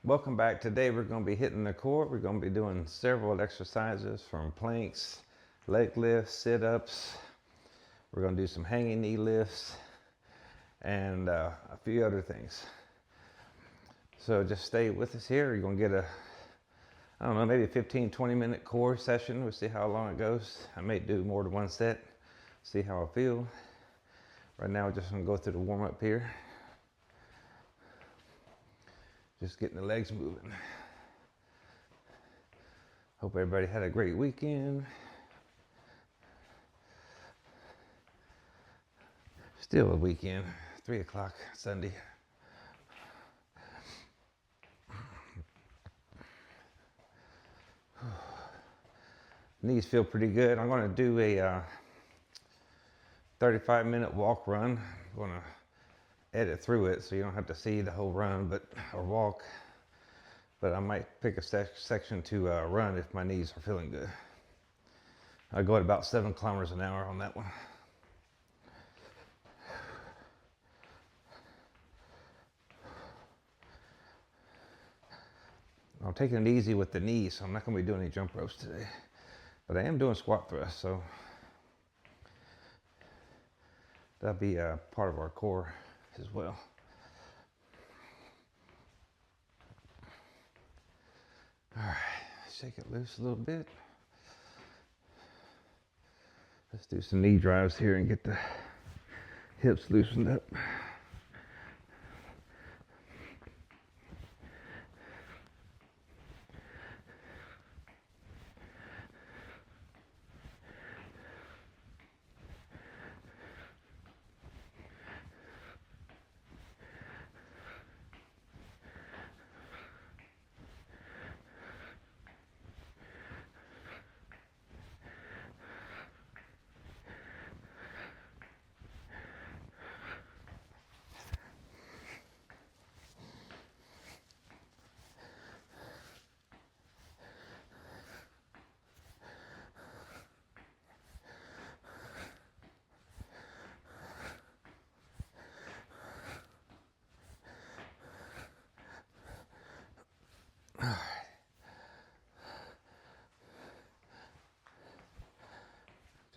Welcome back. Today we're going to be hitting the core. We're going to be doing several exercises from planks, leg lifts, sit-ups. We're going to do some hanging knee lifts and a few other things. So just stay with us here. You're going to get I don't know, maybe a 15-20 minute core session. We'll see how long it goes. I may do more than one set, see how I feel. Right now we're just going to go through the warm-up here. Just getting the legs moving. Hope everybody had a great weekend. Still a weekend, 3 o'clock Sunday. Knees feel pretty good. I'm going to do a 35-minute walk run. I'm going to edit through it so you don't have to see the whole run or walk. But I might pick a section to run if my knees are feeling good. I go at about 7 kilometers an hour on that one. I'm taking it easy with the knees, so I'm not going to be doing any jump ropes today. But I am doing squat thrusts, so that'll be a part of our core as well. All right, shake it loose a little bit. Let's do some knee drives here and get the hips loosened up.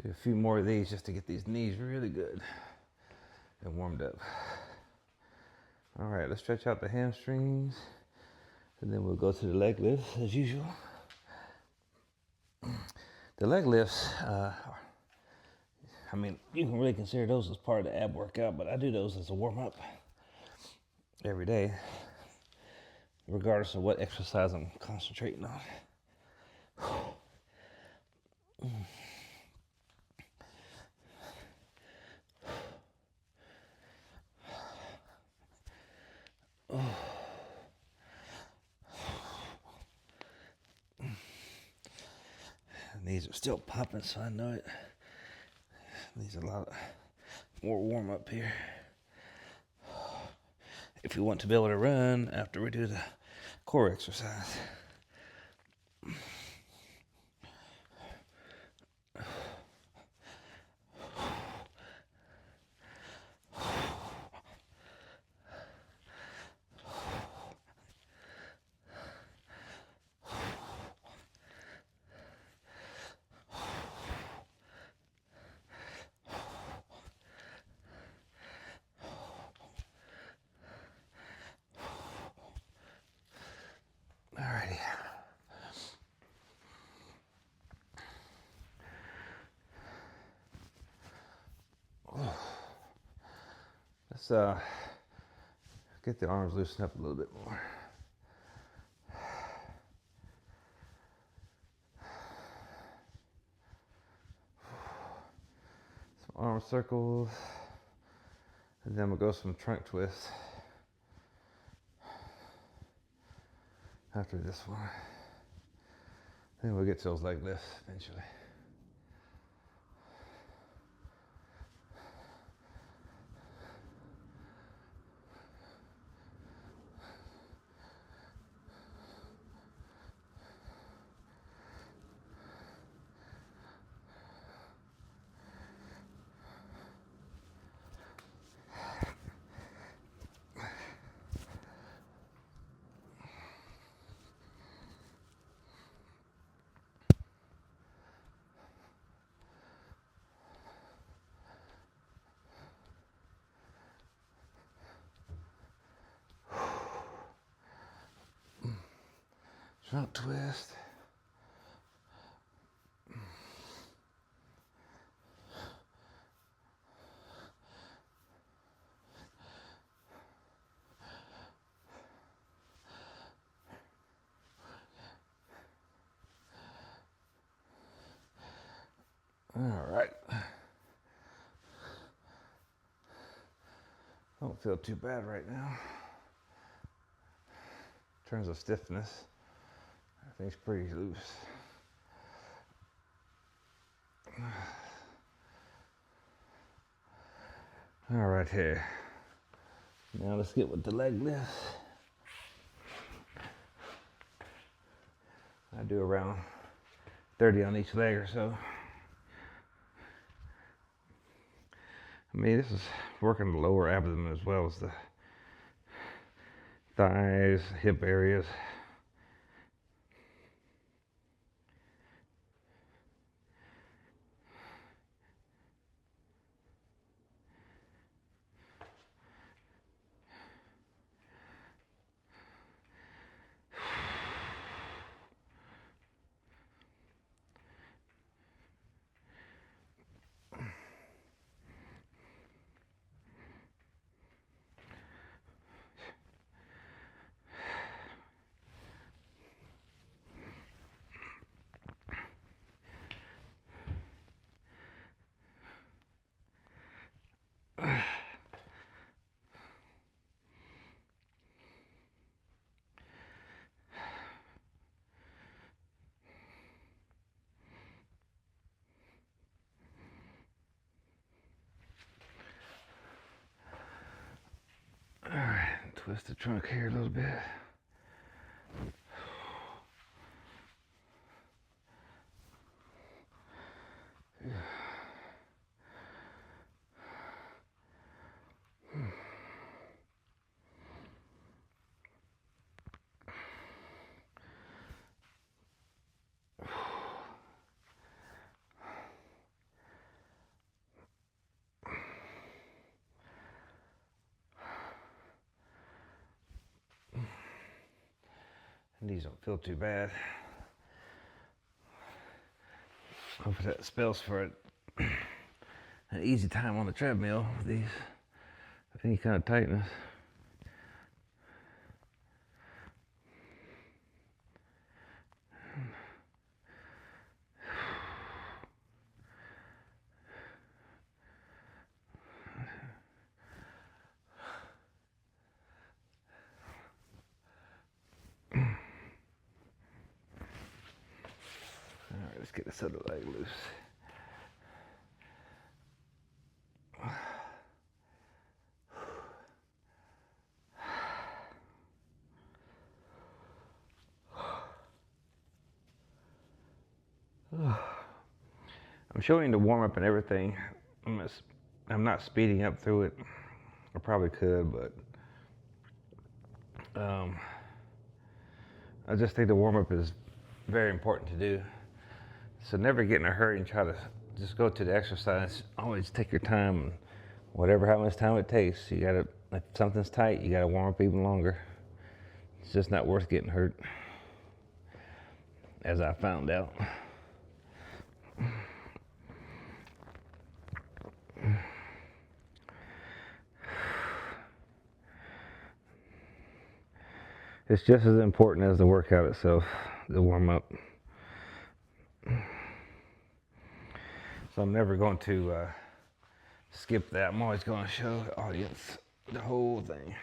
Do a few more of these just to get these knees really good and warmed up. All right, let's stretch out the hamstrings and then we'll go to the leg lifts as usual. The leg lifts, I mean, you can really consider those as part of the ab workout, but I do those as a warm-up every day, regardless of what exercise I'm concentrating on. These are still popping, so I know it. Needs a lot more warm up here. If we want to be able to run after we do the core exercise. Alrighty. Let's get the arms loosened up a little bit more. Some arm circles, and then we'll go some trunk twists after this one. Then we'll get to those leg lifts eventually. Front twist. All right. Don't feel too bad right now. In terms of stiffness, everything's pretty loose. All right, here. Now let's get with the leg lifts. I do around 30 on each leg or so. I mean, this is working the lower abdomen as well as the thighs, hip areas. All right, twist the trunk here a little bit. These don't feel too bad. Hopefully that spells for an easy time on the treadmill with these, with any kind of tightness. All right, let's get this other leg loose. I'm showing the warm up and everything. I'm not speeding up through it. I probably could, but I just think the warm up is very important to do. So never get in a hurry and try to just go to the exercise. Always take your time, how much time it takes. You gotta, if something's tight, you gotta warm up even longer. It's just not worth getting hurt, as I found out. It's just as important as the workout itself, the warm up. So I'm never going to skip that. I'm always going to show the audience the whole thing.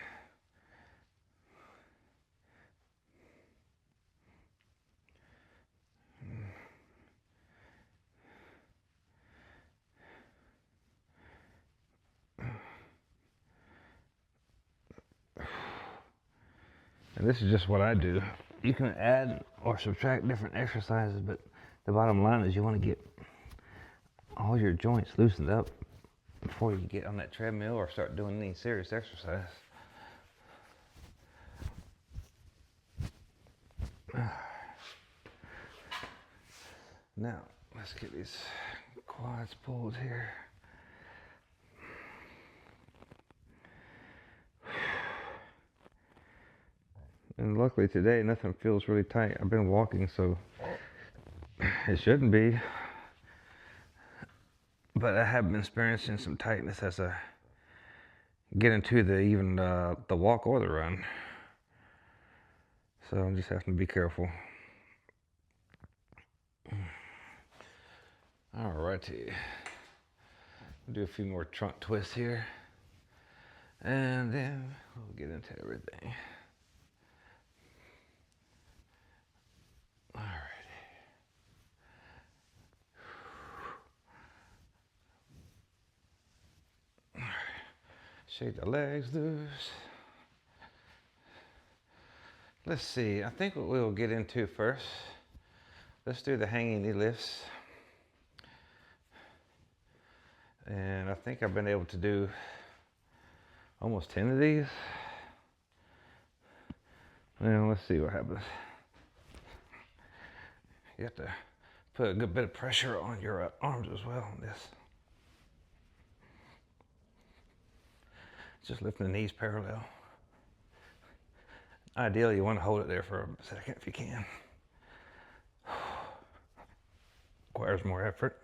And this is just what I do. You can add or subtract different exercises, but the bottom line is you want to get all your joints loosened up before you get on that treadmill or start doing any serious exercise. Now, let's get these quads pulled here. And luckily today, nothing feels really tight. I've been walking, so it shouldn't be. But I have been experiencing some tightness as I get into the walk or the run. So I'm just having to be careful. Alrighty. Do a few more trunk twists here. And then we'll get into everything. Alrighty. Alright. Shake the legs loose. Let's see, I think what we'll get into first, let's do the hanging knee lifts. And I think I've been able to do almost 10 of these. Well, let's see what happens. You have to put a good bit of pressure on your arms as well on this. Just lifting the knees parallel. Ideally, you want to hold it there for a second if you can. Requires more effort.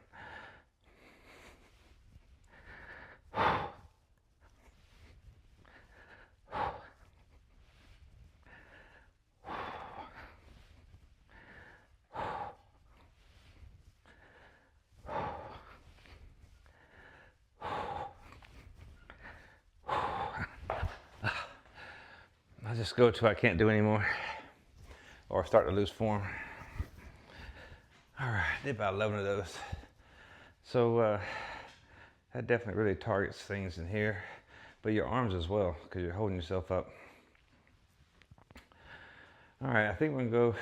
I just go till I can't do anymore or start to lose form. All right, did about 11 of those. So that definitely really targets things in here, but your arms as well, because you're holding yourself up. All right, I think we're gonna go,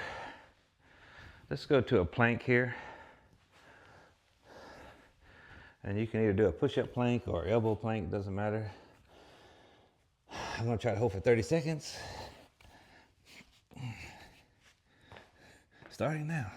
let's go to a plank here. And you can either do a push-up plank or elbow plank, doesn't matter. I'm gonna try to hold for 30 seconds. Starting now.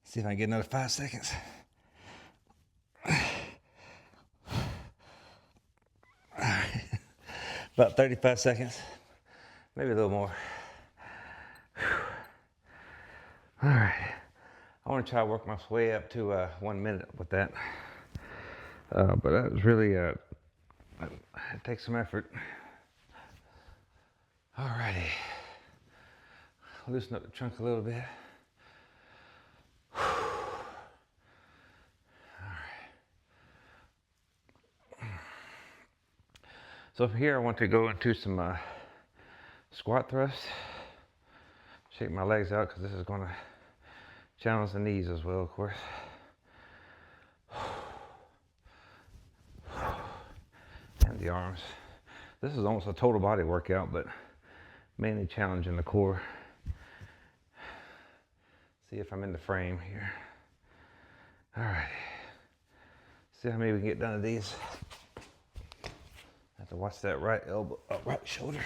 See if I can get another 5 seconds. About 35 seconds, maybe a little more. All right, I want to try to work my way up to 1 minute with that. But that was really, it takes some effort. All righty, loosen up the trunk a little bit. So from here I want to go into some squat thrusts. Shake my legs out because this is going to challenge the knees as well, of course. And the arms. This is almost a total body workout, but mainly challenging the core. See if I'm in the frame here. All right. See how many we can get done of these. Have to watch that right elbow, right shoulder.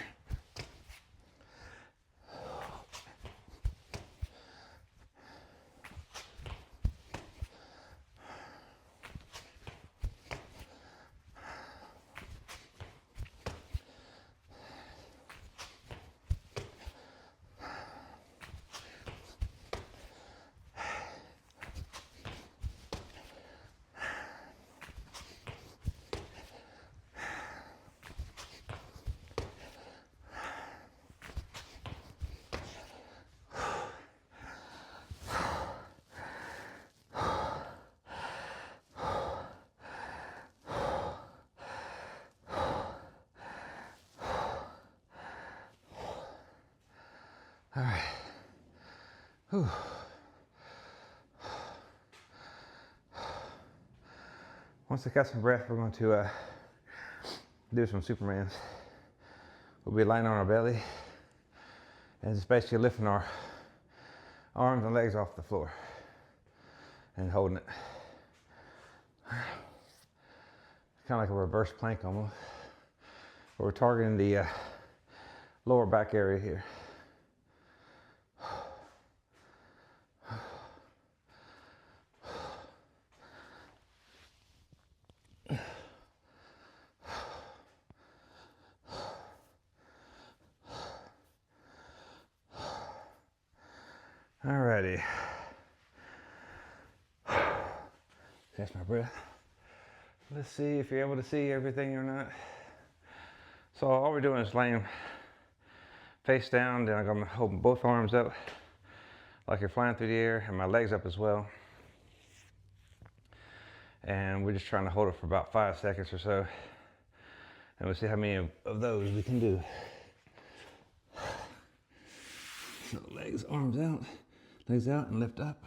All right. Whew. Once I got some breath, we're going to do some Supermans. We'll be lying on our belly and just basically lifting our arms and legs off the floor and holding it. Kind of like a reverse plank almost. We're targeting the lower back area here. Alrighty. Catch my breath. Let's see if you're able to see everything or not. So all we're doing is laying face down, then I'm gonna hold both arms up like you're flying through the air, and my legs up as well. And we're just trying to hold it for about 5 seconds or so. And we'll see how many of those we can do. So arms out, legs out, and lift up.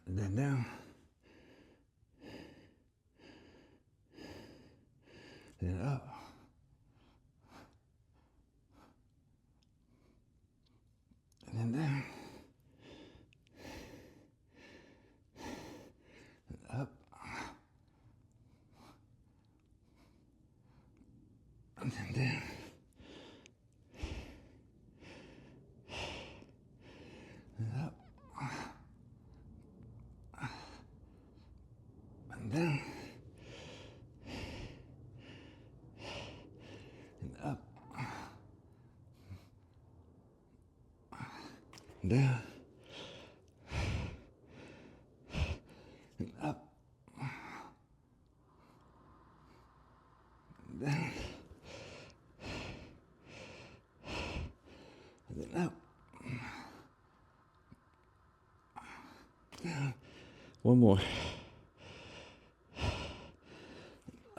And then down. Then up. And then down. And up. And then down. And up. And down. And up. And down. And up. And down. And then up. Down. One more.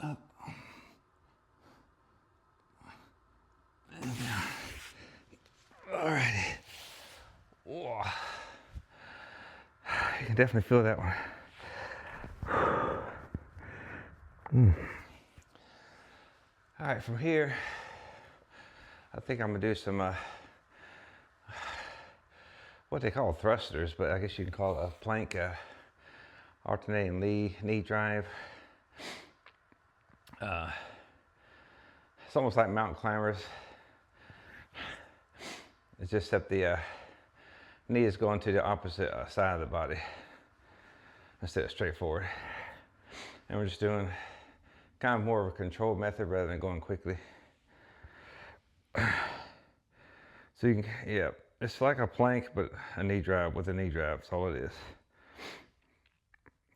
Up. And down. Alrighty. Whoa. You can definitely feel that one. All right, from here, I think I'm gonna do some what they call thrusters, but I guess you can call it a plank alternating knee drive. It's almost like mountain climbers. It's just that the knee is going to the opposite side of the body instead of straight forward. And we're just doing kind of more of a controlled method rather than going quickly. So you can, yeah, it's like a plank, but a knee drive with a knee drive. That's all it is.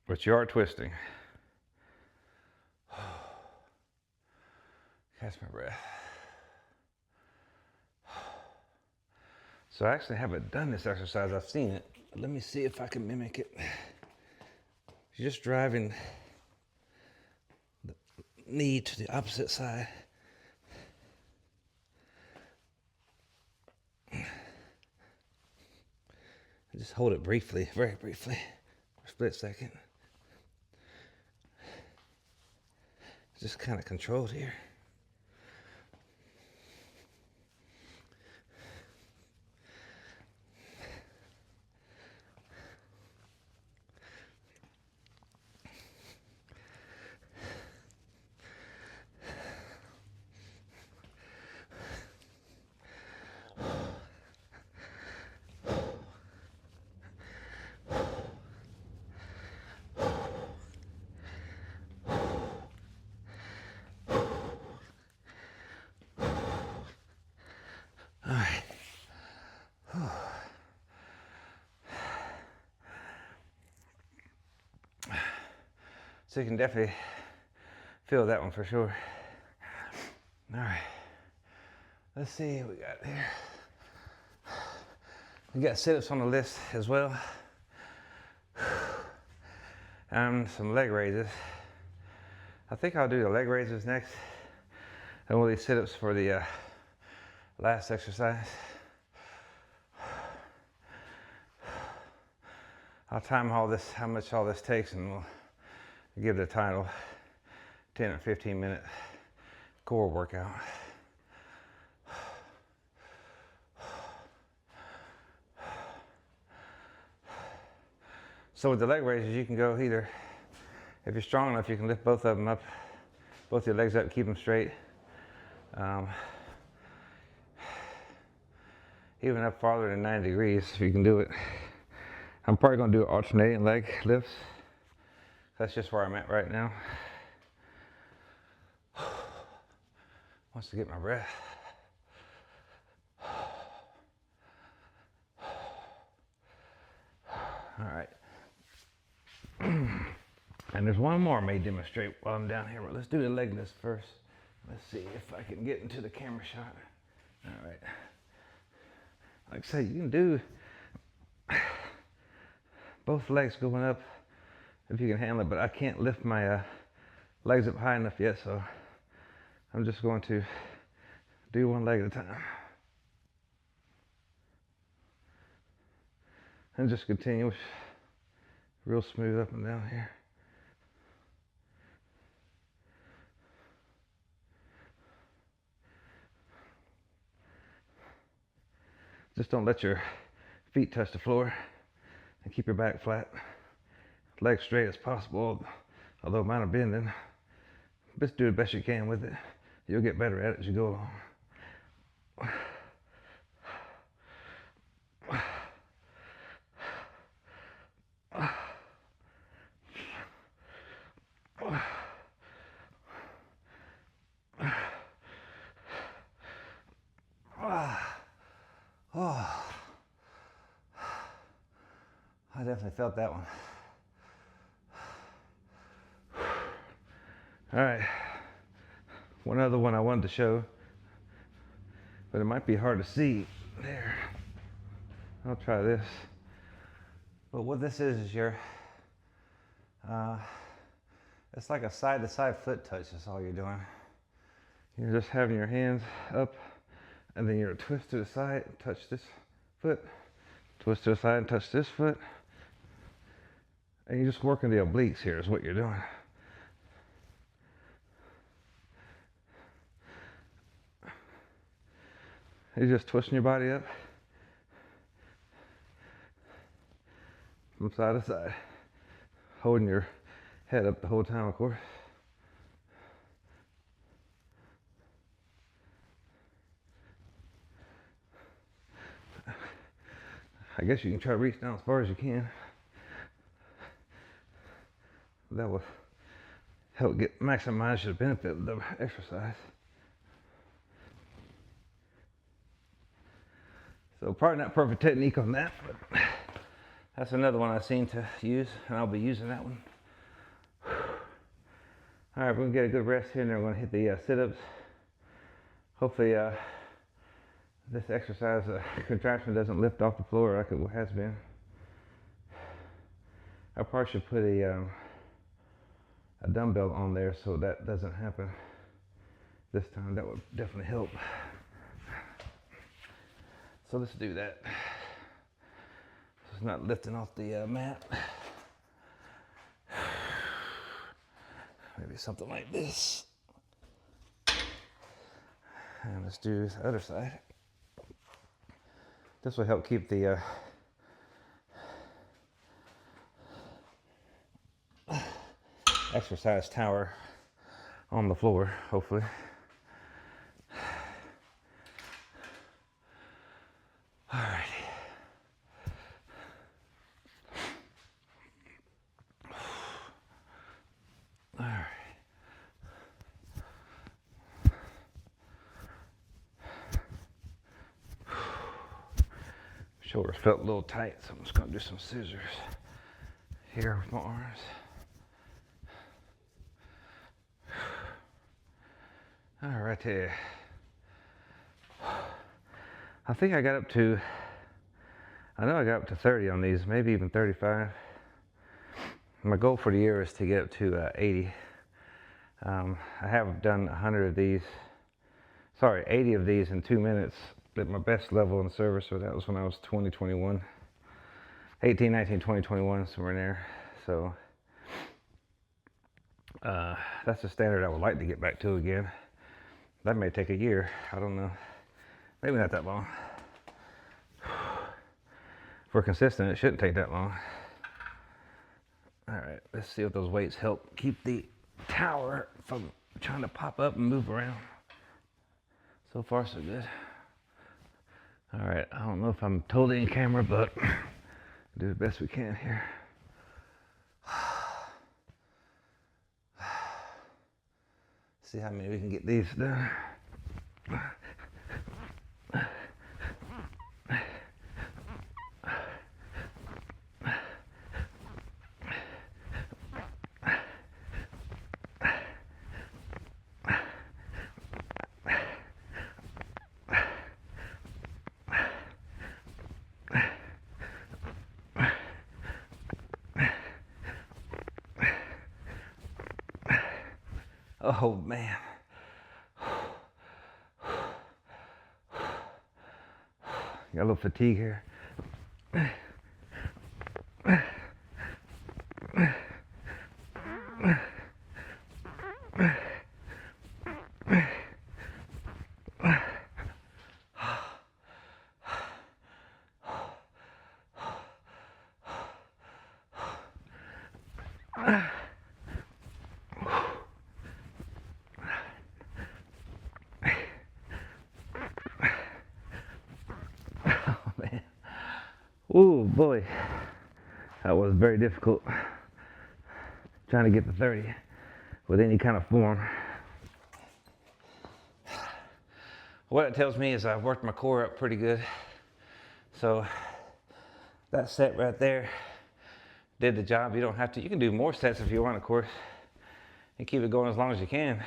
But you are twisting. Catch my breath. So I actually haven't done this exercise. I've seen it. But let me see if I can mimic it. You're just driving the knee to the opposite side. Just hold it briefly, very briefly, for a split second. Just kind of controlled here. So you can definitely feel that one for sure. All right, let's see what we got here. We got sit-ups on the list as well. And some leg raises. I think I'll do the leg raises next. And we'll do sit-ups for the last exercise. I'll time how much all this takes, and we'll give the title 10 or 15 minute core workout. So with the leg raises, you can go either, if you're strong enough, you can lift both of them up, both your legs up, keep them straight. Even up farther than 90 degrees, if you can do it. I'm probably gonna do alternating leg lifts. That's just where I'm at right now. Wants to get my breath. All right. And there's one more I may demonstrate while I'm down here, but let's do the leg lifts first. Let's see if I can get into the camera shot. All right. Like I say, you can do both legs going up if you can handle it, but I can't lift my legs up high enough yet, so I'm just going to do one leg at a time. And just continue real smooth up and down here. Just don't let your feet touch the floor and keep your back flat. Legs straight as possible, although mine are bending. Just do the best you can with it. You'll get better at it as you go along. Oh, I definitely felt that one. All right, one other one I wanted to show, but it might be hard to see there. I'll try this. But what this is your, it's like a side-to-side foot touch. That's all you're doing. You're just having your hands up, and then you're twist to the side, touch this foot, twist to the side and touch this foot. And you're just working the obliques here is what you're doing. You're just twisting your body up from side to side, holding your head up the whole time, of course. I guess you can try to reach down as far as you can. That will help maximize the benefit of the exercise. So probably not perfect technique on that, but that's another one I've seen to use, and I'll be using that one. All right, we're gonna get a good rest here, and then we're gonna hit the sit-ups. Hopefully this exercise contraption doesn't lift off the floor like it has been. I probably should put a dumbbell on there so that doesn't happen this time. That would definitely help. So let's do that. So it's not lifting off the mat. Maybe something like this. And let's do the other side. This will help keep the exercise tower on the floor, hopefully. All right. All right. Shoulders felt a little tight, so I'm just gonna do some scissors here with my arms. All right there. I think I got up to, I know I got up to 30 on these, maybe even 35. My goal for the year is to get up to 80. I have done 100 of these, 80 of these in 2 minutes at my best level in service, so that was when I was 20, 21. 18, 19, 20, 21, somewhere in there. So That's the standard I would like to get back to again. That may take a year. I don't know. Maybe not that long. If we're consistent, it shouldn't take that long. All right, let's see if those weights help keep the tower from trying to pop up and move around. So far, so good. All right, I don't know if I'm totally in camera, but do the best we can here. See how many we can get these done. Oh man. Got a little fatigue here. Oh boy, that was very difficult trying to get to 30 with any kind of form. What it tells me is I've worked my core up pretty good. So that set right there did the job. You don't have to, you can do more sets if you want, of course, and keep it going as long as you can.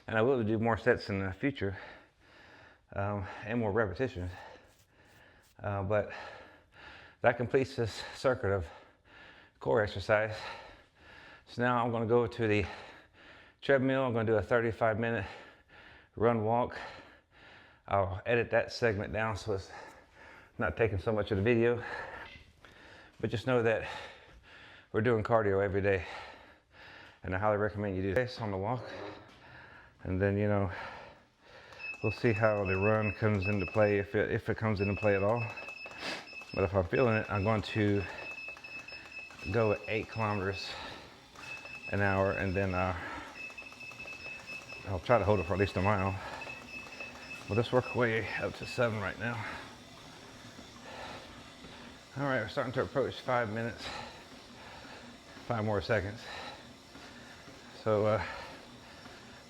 And I will do more sets in the future and more repetitions. But that completes this circuit of core exercise. So now I'm going to go to the treadmill. I'm going to do a 35-minute run walk. I'll edit that segment down so it's not taking so much of the video. But just know that we're doing cardio every day. And I highly recommend you do this on the walk. And then, you know, we'll see how the run comes into play, if it comes into play at all. But if I'm feeling it, I'm going to go at 8 kilometers an hour, and then I'll try to hold it for at least a mile. We'll just work our way up to 7 right now. All right, we're starting to approach 5 minutes, 5 more seconds. So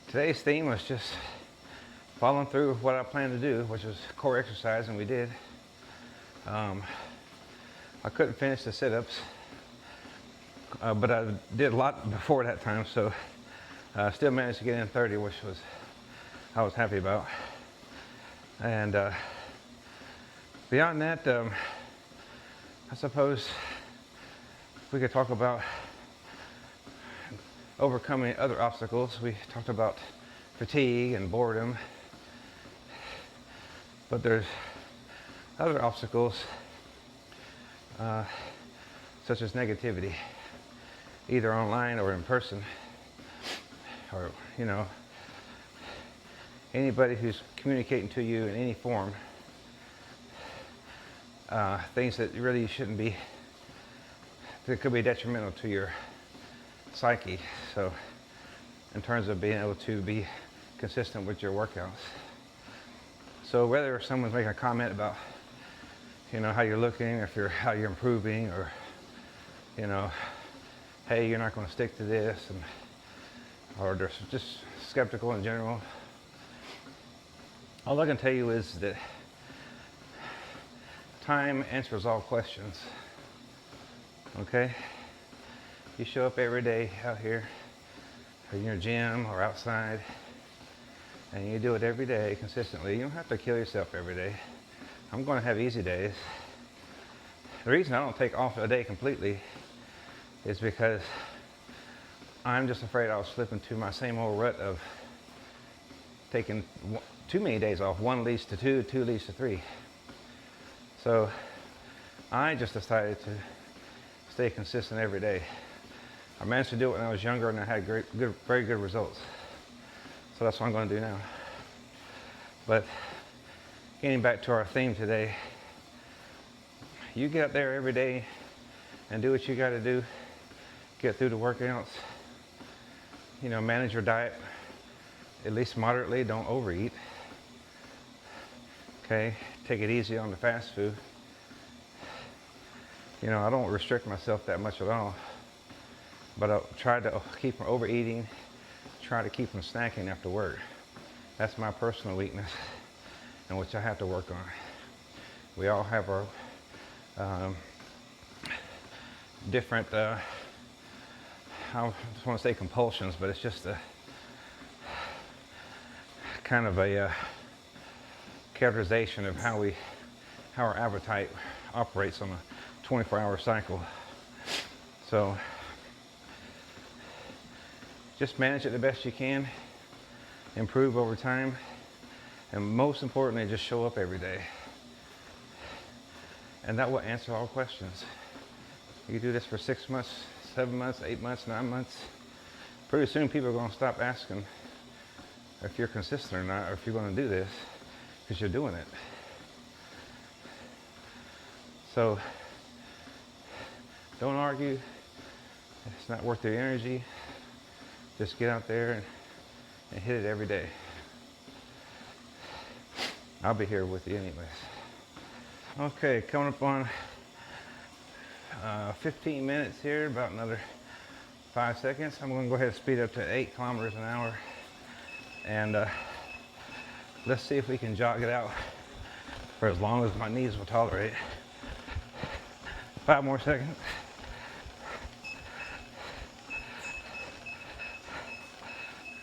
today's theme was just following through with what I planned to do, which was core exercise, and we did. I couldn't finish the sit-ups, but I did a lot before that time, so I still managed to get in 30, which I was happy about. And beyond that, I suppose we could talk about overcoming other obstacles. We talked about fatigue and boredom, but there's other obstacles such as negativity, either online or in person, or, you know, anybody who's communicating to you in any form, things that really shouldn't be, that could be detrimental to your psyche. So in terms of being able to be consistent with your workouts. So whether someone's making a comment about, you know, how you're looking, or how you're improving, or, you know, hey, you're not going to stick to this, or they're just skeptical in general, all I can tell you is that time answers all questions. Okay? You show up every day out here, or in your gym, or outside, and you do it every day consistently. You don't have to kill yourself every day. I'm going to have easy days. The reason I don't take off a day completely is because I'm just afraid I'll slip into my same old rut of taking too many days off. 1 leads to 2, 2 leads to 3. So I just decided to stay consistent every day. I managed to do it when I was younger, and I had very good results. So that's what I'm going to do now. But getting back to our theme today, you get up there every day and do what you got to do. Get through the workouts. You know, manage your diet, at least moderately. Don't overeat. Okay, take it easy on the fast food. You know, I don't restrict myself that much at all, but I try to keep from overeating, try to keep from snacking after work. That's my personal weakness, and which I have to work on. We all have our different, I just want to say compulsions, but it's just a kind of a characterization of how our appetite operates on a 24-hour cycle. So just manage it the best you can, improve over time, and most importantly, just show up every day. And that will answer all questions. You do this for 6 months, 7 months, 8 months, 9 months. Pretty soon people are going to stop asking if you're consistent or not, or if you're going to do this, because you're doing it. So don't argue. It's not worth your energy. Just get out there and hit it every day. I'll be here with you anyways. Okay, coming up on 15 minutes here, about another 5 seconds. I'm going to go ahead and speed up to 8 kilometers an hour. And let's see if we can jog it out for as long as my knees will tolerate. 5 more seconds.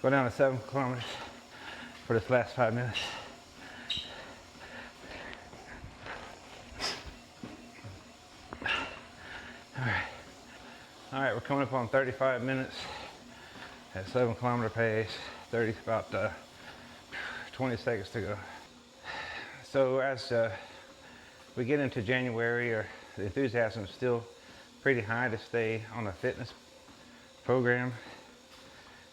Go down to 7 kilometers for this last 5 minutes. All right, we're coming up on 35 minutes at 7 kilometer pace, about 20 seconds to go. So as we get into January, the enthusiasm is still pretty high to stay on a fitness program.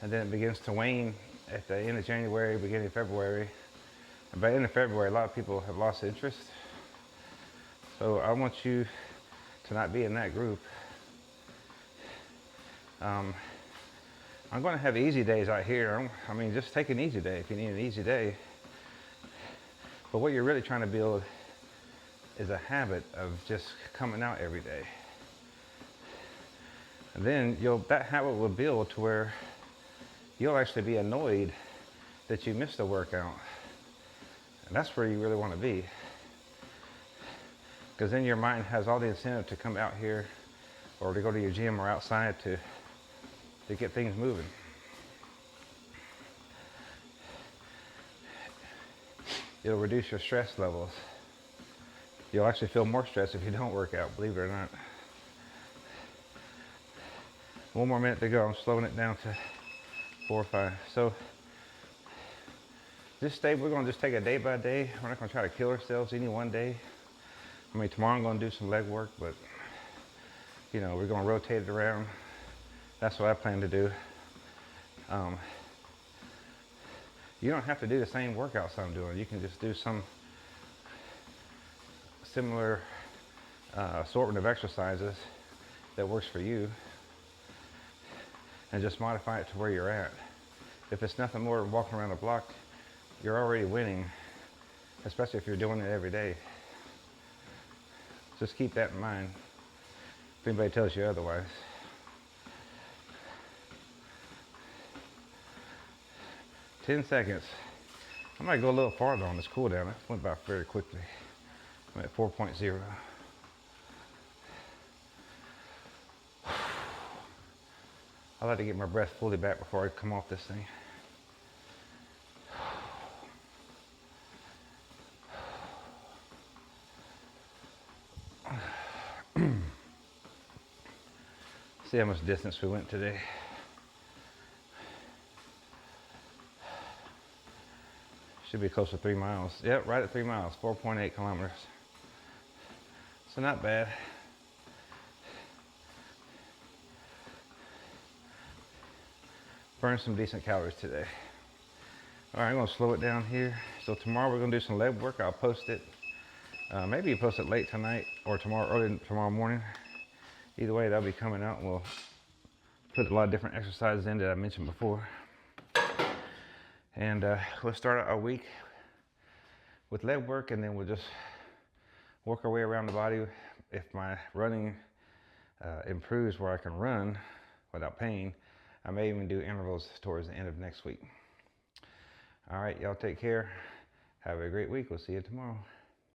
And then it begins to wane at the end of January, beginning of February. And by the end of February, a lot of people have lost interest. So I want you to not be in that group. I'm going to have easy days out here. I mean, just take an easy day if you need an easy day. But what you're really trying to build is a habit of just coming out every day. And then that habit will build to where you'll actually be annoyed that you missed a workout. And that's where you really want to be. Because then your mind has all the incentive to come out here or to go to your gym or outside to get things moving. It'll reduce your stress levels. You'll actually feel more stress if you don't work out, believe it or not. 1 more minute to go. I'm slowing it down to 4 or 5. So we're going to just take it day by day. We're not going to try to kill ourselves any one day. I mean, tomorrow I'm going to do some leg work, but you know, we're going to rotate it around. That's what I plan to do. You don't have to do the same workouts I'm doing. You can just do some similar assortment of exercises that works for you and just modify it to where you're at. If it's nothing more than walking around the block, you're already winning, especially if you're doing it every day. Just keep that in mind if anybody tells you otherwise. Ten seconds. I might go a little farther on this cool down. That went by very quickly. I'm at 4.0. I like to get my breath fully back before I come off this thing. See how much distance we went today. Should be close to 3 miles. Yep, right at 3 miles, 4.8 kilometers. So not bad. burn some decent calories today. All right, I'm gonna slow it down here. So tomorrow we're gonna do some leg work. I'll post it. Maybe post it late tonight or tomorrow, early tomorrow morning. Either way, that'll be coming out, and we'll put a lot of different exercises in that I mentioned before. And we'll start out our week with leg work, and then we'll just work our way around the body. If my running improves where I can run without pain, I may even do intervals towards the end of next week. All right, y'all take care. Have a great week. We'll see you tomorrow.